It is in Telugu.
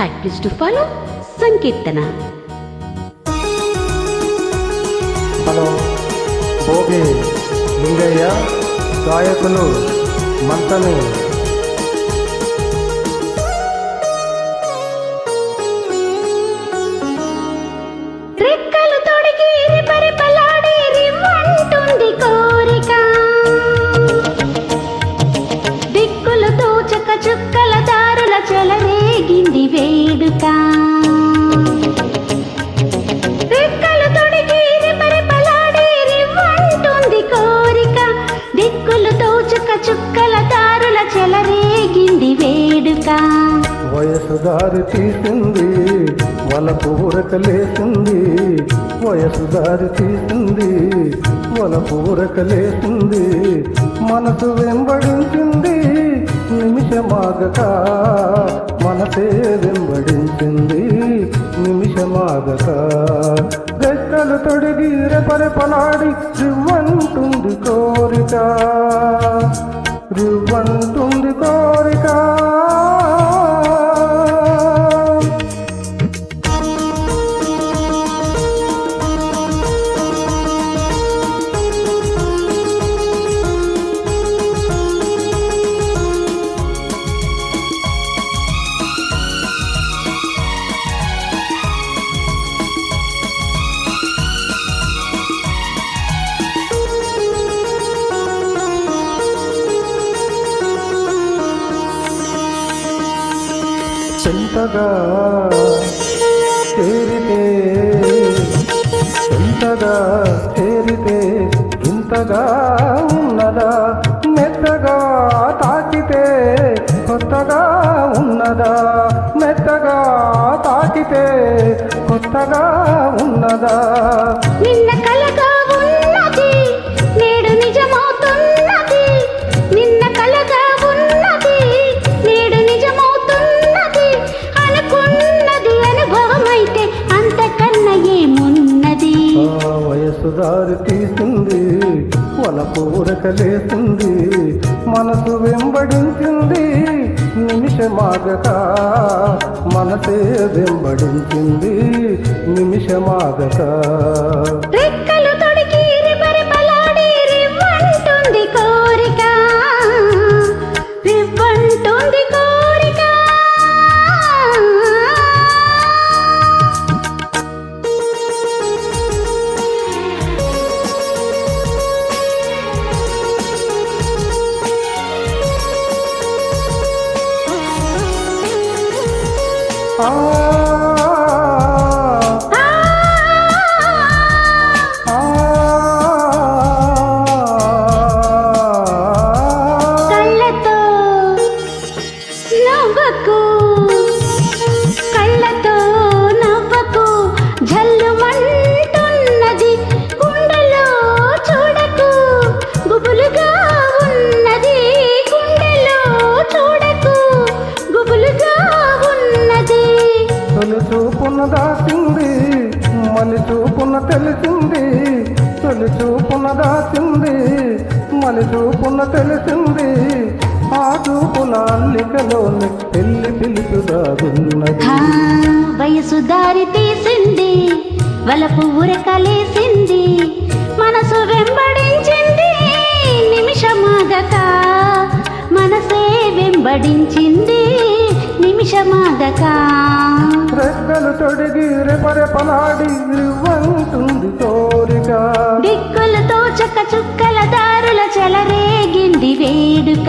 Please to follow Sankirtana. Hello Bhogi Lingaiah గాయకులు మంతని రెక్కలు తొడిగి రిపరిపలాడి రివ్వంటుంది కోరిక దిక్కులు తోచక చుక్కల దారుల చెలరేగింది వేడుక రెక్కలు తొడిగి రిపరిపలాడి రివ్వంటుంది కోరిక దిక్కులు తోచక చుక్కల దారుల చెలరేగింది వేడుక వయసు దారి తీసింది వలపు ఊరకలేసింది వయసు దారి తీసింది వలపు ఊరకలేసింది మనసు వెంబడించింది నిమిషమాగక మనసే వెంబడించింది నిమిషమాగక రెక్కలు తొడిగి రెపరెపలాడి రివ్వంటుంది కోరిక రివ్వంటుంది కోరిక చెంతగా చేరితే చెంతగా చేరితే ఇంతగా ఉన్నదా మెత్తగా తాకితే కొత్తగా ఉన్నదా మెత్తగా తాకితే కొత్తగా ఉన్నదా నిన్న కలగా ఉన్నది నేడు నిజమవుతున్నది నిన్న కలగా ఉన్నది నేడు నిజమవుతున్నది అనుకున్నది అనుభవమైతే అంతకన్నా ఏమున్నది వయసు దారి తీసింది వలపు ఊరకలేసింది మనసు వెంబడించింది నిమిషమాగక మనసే వెంబడించింది నిమిషమాగక రెక్కలు తొడిగి రిపరిపలాడి రివ్వంటుంది కోరిక రివ్వంటుంది కోరిక కళ్ళతో నవ్వకు కళ్ళతో నవ్వకు జల్లుమంటున్నది గుండెలో చూడకు గుబులుగా ఉన్నది గుండెలో చూడకు గుబులుగా ఉన్నది తొలి చూపున దాచింది మలి చూపున తెలిసింది తొలి చూపున దాచింది మలి చూపున తెలిసింది ఆ చూపుల అల్లికలోని పెళ్లి పిలుపుదాగున్నది వయసు దారి తీసింది వలపు ఉరకలేసింది మనసు వెంబడించింది నిమిషమాగక మనసే వెంబడించింది నిమిషమాగక రెక్కలు తొడిగి రెపరెపలాడి రివ్వంటుంది కోరిక దిక్కులు తోచక చుక్కల దారుల చెలరేగింది వేడుక